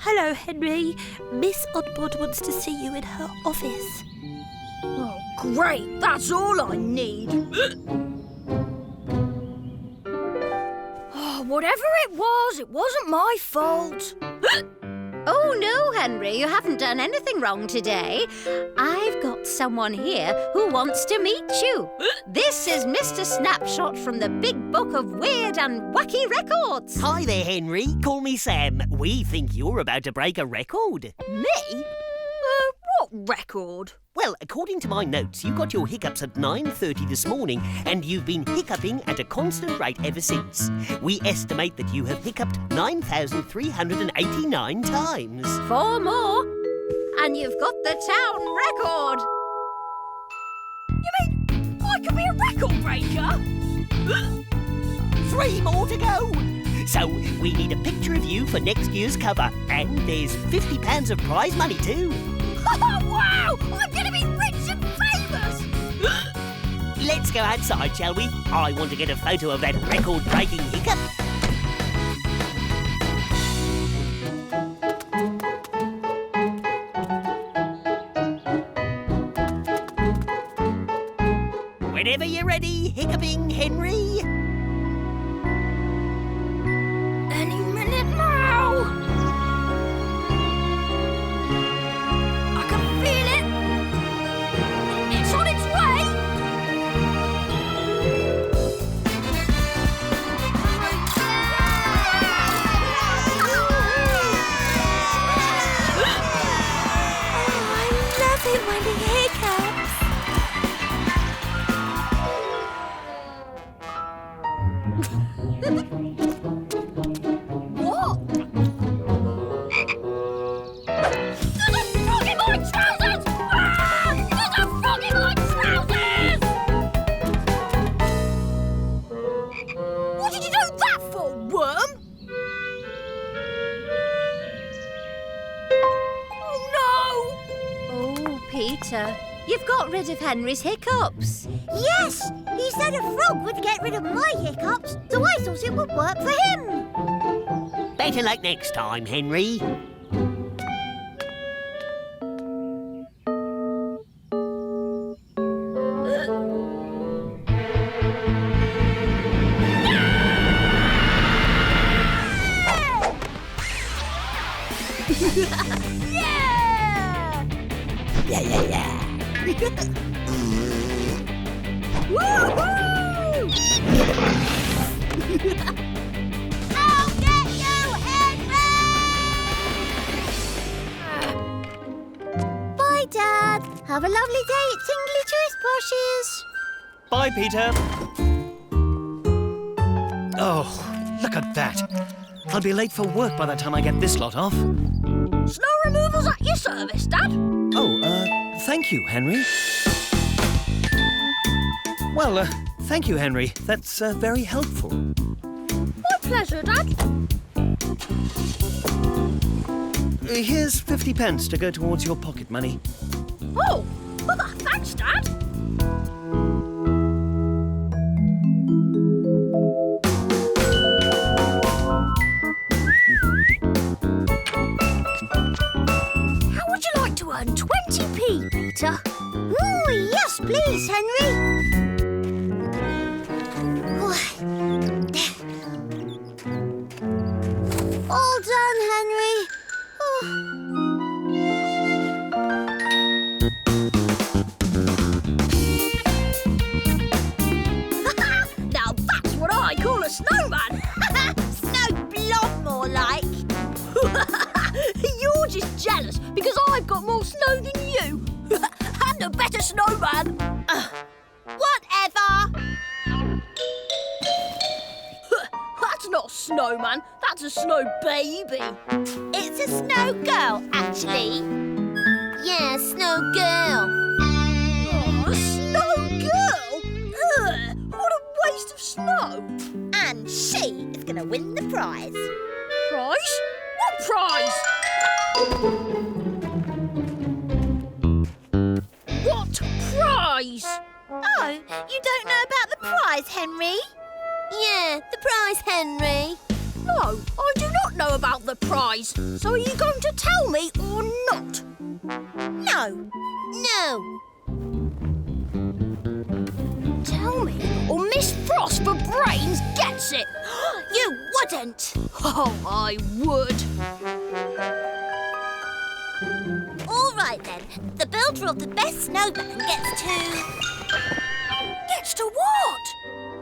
Hello, Henry. Miss Oddbod wants to see you in her office. Oh, great. That's all I need. Oh, whatever it wasn't my fault. Oh, no, Henry, you haven't done anything wrong today. I've got someone here who wants to meet you. This is Mr. Snapshot from the Big Book of Weird and Wacky Records. Hi there, Henry. Call me Sam. We think you're about to break a record. Me? What record? Well, according to my notes, you got your hiccups at 9:30 this morning, and you've been hiccuping at a constant rate ever since. We estimate that you have hiccuped 9,389 times. 4 more, and you've got the town record. You mean I could be a record breaker? 3 more to go. So, we need a picture of you for next year's cover, and there's £50 of prize money too. Wow! I'm going to be rich and famous! Let's go outside, shall we? I want to get a photo of that record-breaking hiccup. Whenever you're ready, hiccuping Henry. Any minute now! I can feel it! It's on its way! I love it when he hiccups. What? There's a frog in my trousers! Ah! There's a frog in my trousers! What did you do that for, worm? Oh, no! Oh, Peter, you've got rid of Henry's hiccups. Yes! He said a frog would get rid of my hiccups, so I thought it would work for him. Better luck next time, Henry. Yeah! Yeah. Woohoo! I'll get you, Henry! Bye, Dad. Have a lovely day at Tingly Tooth Brushes. Bye, Peter. Oh, look at that. I'll be late for work by the time I get this lot off. Snow removal's at your service, Dad. Oh, thank you, Henry. Well, thank you, Henry. That's very helpful. My pleasure, Dad. Here's 50p to go towards your pocket money. Oh, well, thanks, Dad. How would you like to earn 20p, Peter? Ooh, yes, please, Henry. All done, Henry. Now that's what I call a snowman. Snow blob, more like. You're just jealous because I've got more snow than you. And a better snowman. Whatever. That's not a snowman, that's a snow baby. It's a snow girl, actually. Yeah, snow girl. Oh, a snow girl? Ugh, what a waste of snow. And she is going to win the prize. Prize? What prize? What prize? Oh, you don't know about the prize, Henry? Yeah, the prize, Henry. No, I do not know about the prize. So are you going to tell me or not? No. No. Tell me, or Miss Frost for brains gets it. You wouldn't. Oh, I would. All right, then. The builder of the best snowman gets to... Gets to what?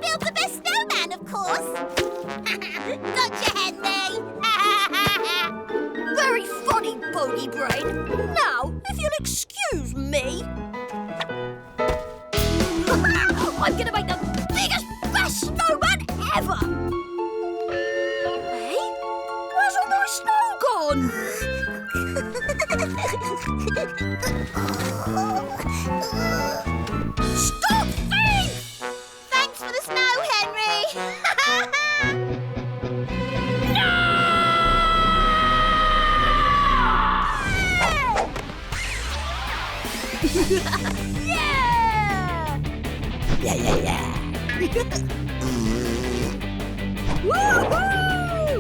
build the best snowman, of course. Gotcha, Henry. Very funny, Bogey Brain. Now, if you'll excuse me... I'm gonna make the biggest, best snowman ever! Hey? Where's all my snow gone? Stop thief! Thanks for the snow, Henry. Yeah! Yeah. Woohoo!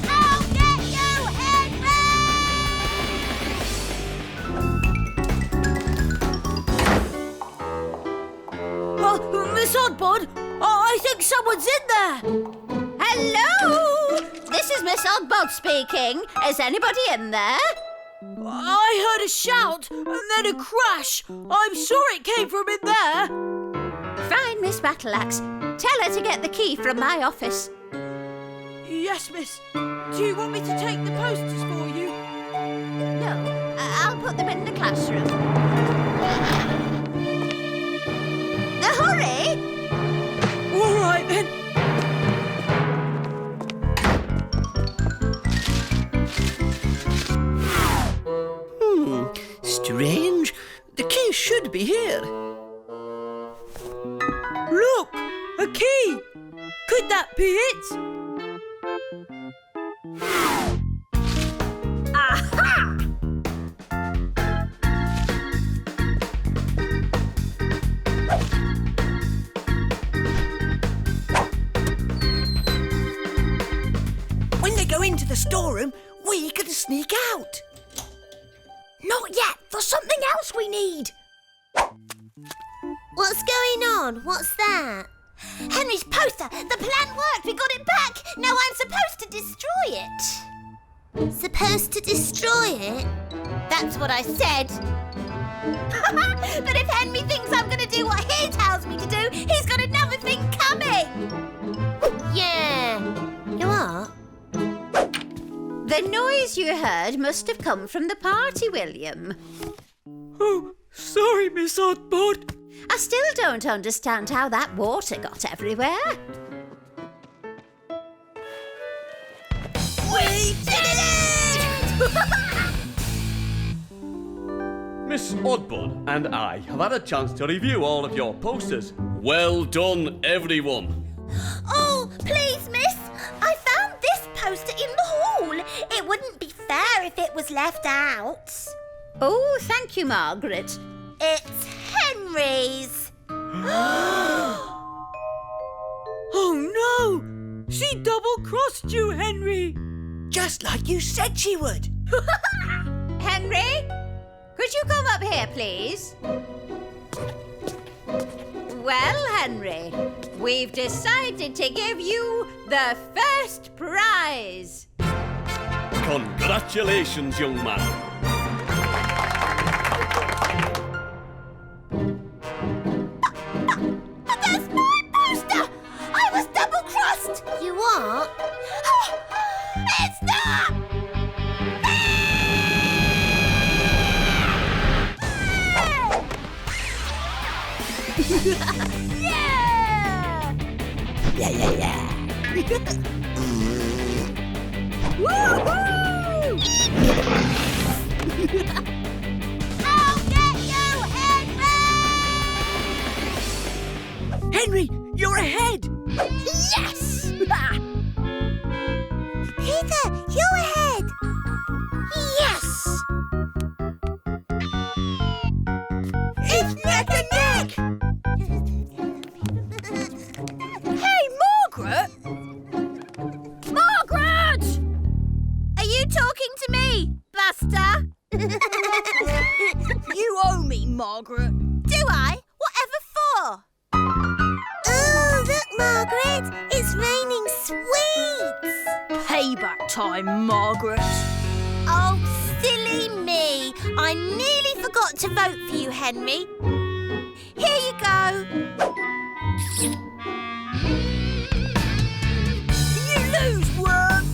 I'll get you, Henry! Miss Oddbod, I think someone's in there. Hello! This is Miss Oddbod speaking. Is anybody in there? I heard a shout and then a crash. I'm sure it came from in there. Fine, Miss Battleaxe. Tell her to get the key from my office. Yes, miss. Do you want me to take the posters for you? No, I'll put them in the classroom. Hurry! All right, then. Strange. The key should be here. Look, a key. Could that be it? Aha! When they go into the storeroom, we can sneak out. Not yet. There's something else we need. What's going on? What's that? Henry's poster! The plan worked! We got it back! Now I'm supposed to destroy it! Supposed to destroy it? That's what I said! But if Henry thinks I'm going to do what he tells me to do, he's got another thing coming! Yeah. You are? The noise you heard must have come from the party, William. Oh, sorry, Miss Oddbod. I still don't understand how that water got everywhere. We did it! Miss Oddbod and I have had a chance to review all of your posters. Well done, everyone. Oh, please, miss! I found this poster in the hall. It wouldn't be fair if it was left out. Oh, thank you, Margaret. It's Henry's. Oh, no! She double-crossed you, Henry. Just like you said she would. Henry, could you come up here, please? Well, Henry, we've decided to give you the first prize. Congratulations, young man. That's my poster! I was double-crossed! You are? It's not! Yeah! Yeah. Woohoo! I'll get you, Henry! Henry, you're ahead. Yes! Peter, you're ahead! Yes! It's neck and neck. Hey, Margaret! Buster. You owe me, Margaret. Do I? Whatever for? Ooh, look, Margaret. It's raining sweets. Payback time, Margaret. Oh, silly me. I nearly forgot to vote for you, Henry. Here you go. You lose, worm.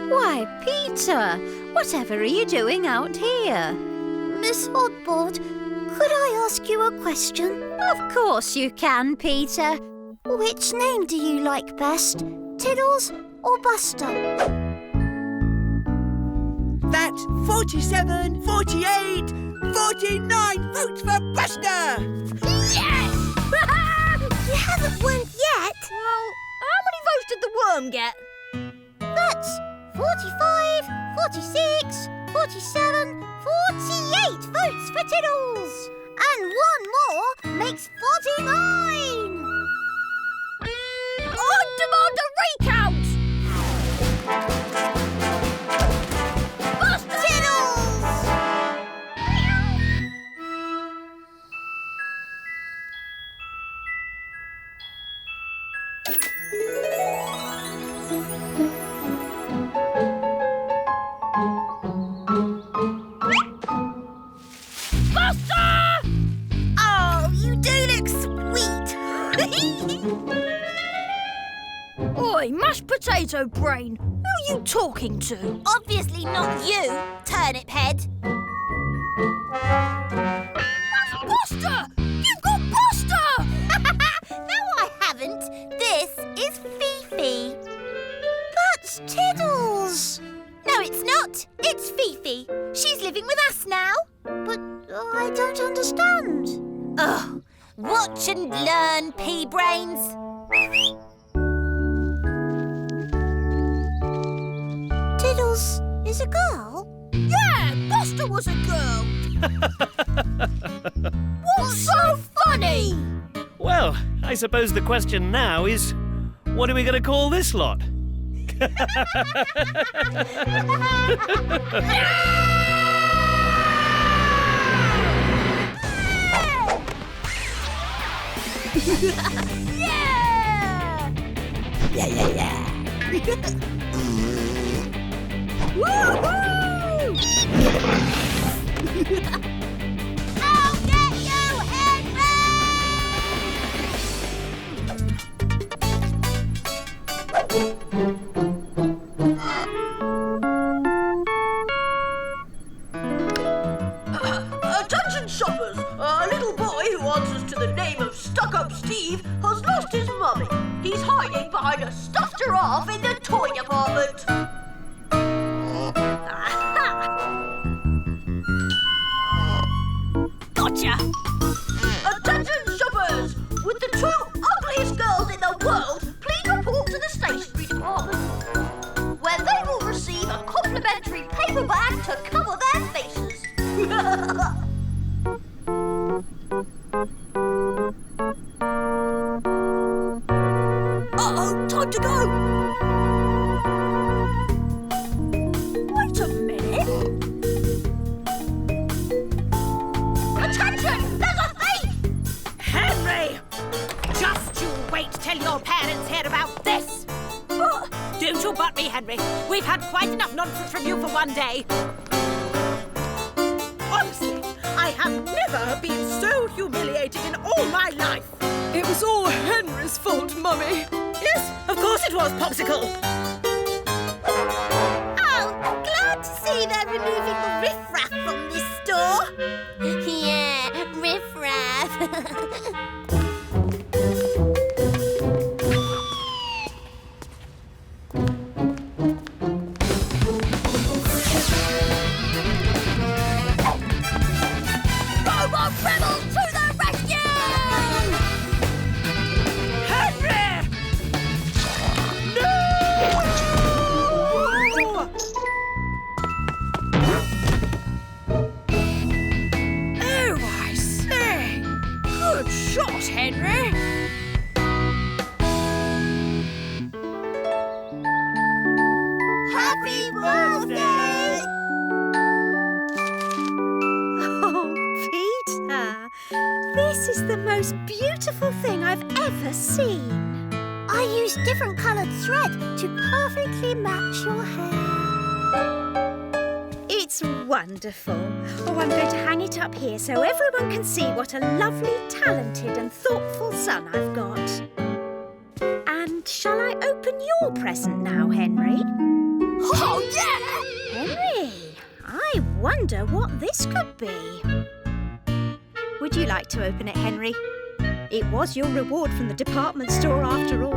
Why, Peter, whatever are you doing out here? Miss Oddboard, could I ask you a question? Of course you can, Peter. Which name do you like best? Tiddles or Buster? That's 47, 48, 49 votes for Buster! Yes! You haven't won yet. Well, how many votes did the worm get? That's 45, 46, 47, 48 votes for Tiddles. And one more makes 49. I demand a recount! Buster! Tiddles! Buster! Oh, you do look sweet. Oi, mashed potato brain. Who are you talking to? Obviously not you, turnip head. That's Buster! You've got Buster! No, I haven't. This is Fifi. That's Tiddles. No, it's not. It's Fifi. She's living with us now. But I don't understand. Ugh. Watch and learn, pea-brains. Tiddles is a girl? Yeah, Buster was a girl. What's so funny? Well, I suppose the question now is, what are we going to call this lot? Yeah! Woohoo! I'll get you, Henry! Attention shoppers! A little boy who answers to the name of Stuck-Up Steve has lost his mummy. He's hiding behind a stuffed giraffe in the toy department. Gotcha! Attention shoppers! With the two ugliest girls in the world, please report to the stationery department, where they will receive a complimentary paper bag to cover their faces. Uh-oh, time to go! Wait a minute. Attention! There's a thief! Henry! Just you wait till your parents hear about this! But Don't you butt me, Henry. We've had quite enough nonsense from you for one day. Honestly, I have never been so humiliated in all my life. It was all Henry's fault, Mummy. Yes, of course it was, Popsicle. Oh, glad to see they're removing the riffraff from this store. Yeah, riffraff. Robot rebels to the rescue! Henry! No! most beautiful thing I've ever seen. I used different coloured thread to perfectly match your hair. It's wonderful. Oh, I'm going to hang it up here so everyone can see what a lovely, talented and thoughtful son I've got. And shall I open your present now, Henry? Oh, yeah! Henry, I wonder what this could be. Would you like to open it, Henry? It was your reward from the department store after all.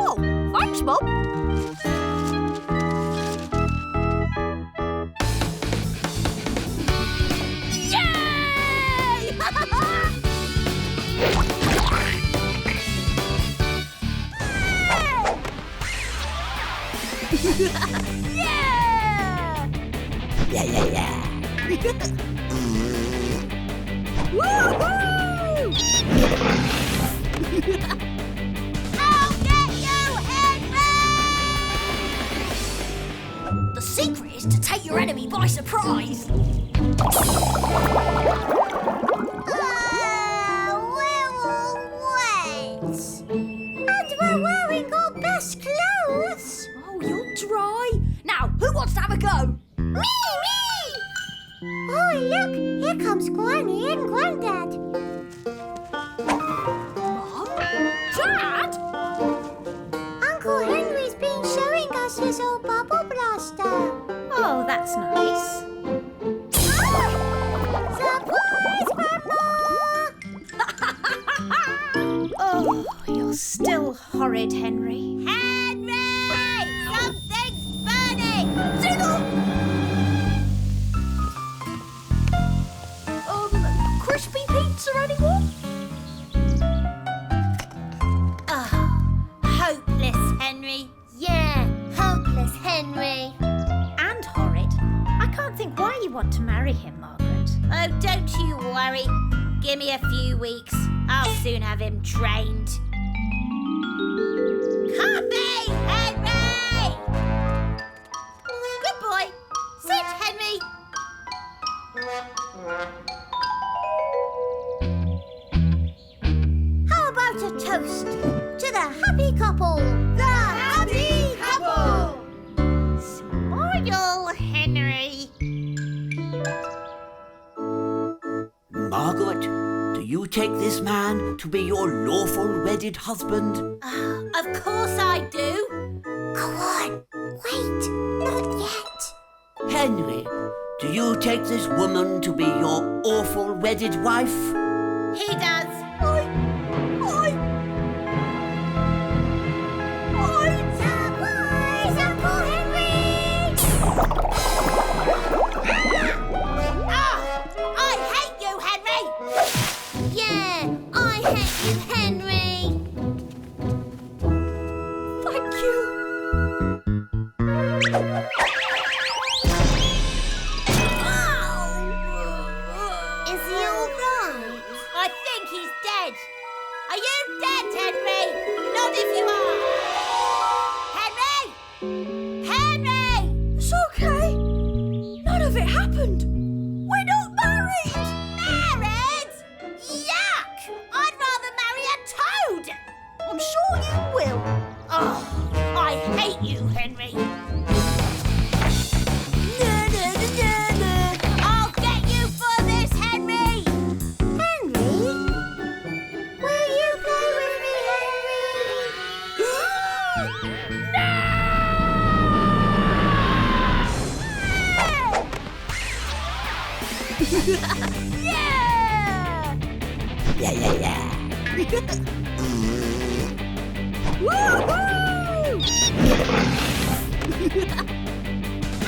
Oh, thanks, Mum. Yay! Yeah! Yeah. Woohoo! I'll get you, Henry! The secret is to take your enemy by surprise. We're all wet. And we're wearing our best clothes. Oh, you're dry. Now, who wants to have a go? Me! Oh, look, here comes Granny and Grandad. Mum? Dad? Uncle Henry's been showing us his old bubble blaster. Oh, that's nice. Surprise, Grandma! Oh, you're still horrid, Henry. Henry! Something's burning! Crispy pizza, anyone? Hopeless, Henry. Yeah, hopeless, Henry. And horrid. I can't think why you want to marry him, Margaret. Oh, don't you worry. Give me a few weeks. I'll soon have him trained. Coffee, Henry! Good boy. Sit, Henry. How about a toast to the happy couple? The happy couple! Smile, Henry. Margaret, do you take this man to be your lawful wedded husband? Of course I do. Go on. Wait, not yet. Henry, do you take this woman to be your awful wedded wife? He does. Surprise, Uncle Henry! I hate you, Henry! Yeah, I hate you, Henry! Thank you. Is he all right? I think he's dead. Are you dead, Henry? Not if you are. Henry! Henry! It's okay. None of it happened. We're not married. Married? Yuck! I'd rather marry a toad. I'm sure you will. Oh, I hate you, Henry. I'll get you for this, Henry. Henry? Will you play with me, Henry? Yeah!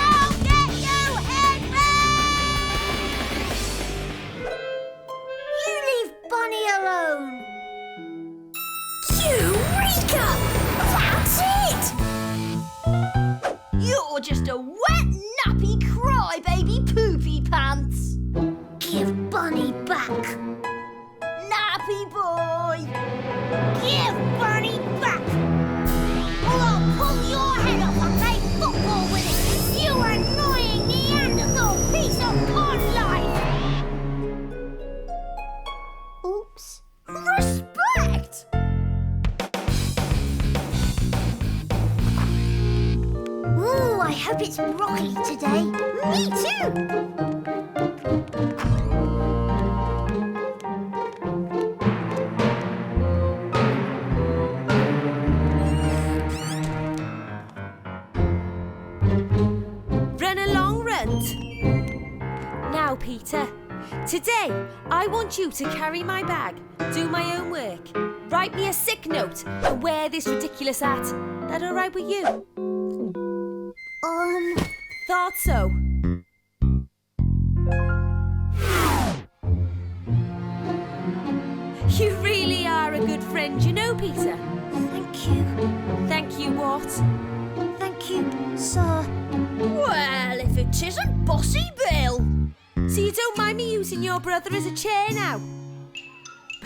I'll get you, Henry! You leave Bunny alone. Eureka! That's it! You're just a wet, nappy crybaby poopy pants. Give Bunny back. Nappy boy! Give Bunny back. Or I'll pull your head off and play football with it. You annoying Neanderthal piece of pond life. Oops. Right! hope it's broccoli today. Me too! Run along, Runt. Now, Peter, today I want you to carry my bag, do my own work, write me a sick note, and wear this ridiculous hat. That all right with you? Thought so. You really are a good friend, you know, Peter. Thank you. Thank you, what? Thank you, sir. Well, if it isn't Bossy Bill. So you don't mind me using your brother as a chair now?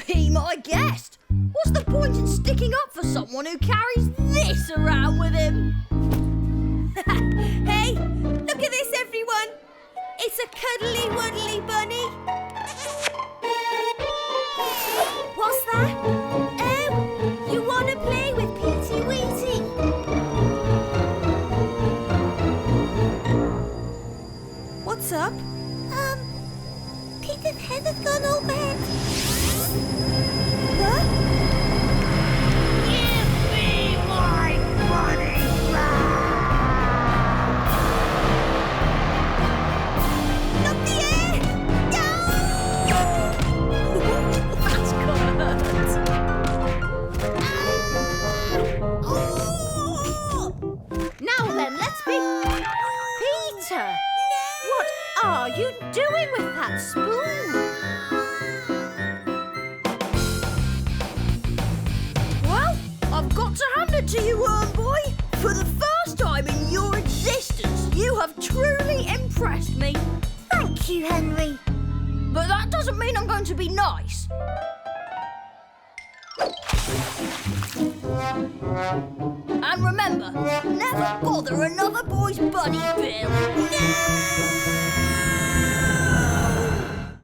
Be my guest. What's the point in sticking up for someone who carries this around with him? Hey, look at this, everyone. It's a cuddly wuddly bunny. What's that? Oh, you want to play with Petey Weetie? What's up? Peter's head has gone all red. What? Give me my money Not the air! That's gonna hurt. Now then, let's be... Peter! What are you doing with that spoon? Well, I've got to hand it to you, Worm Boy. For the first time in your existence, you have truly impressed me. Thank you, Henry. But that doesn't mean I'm going to be nice. And remember, never bother another boy's buddy, Bill. No!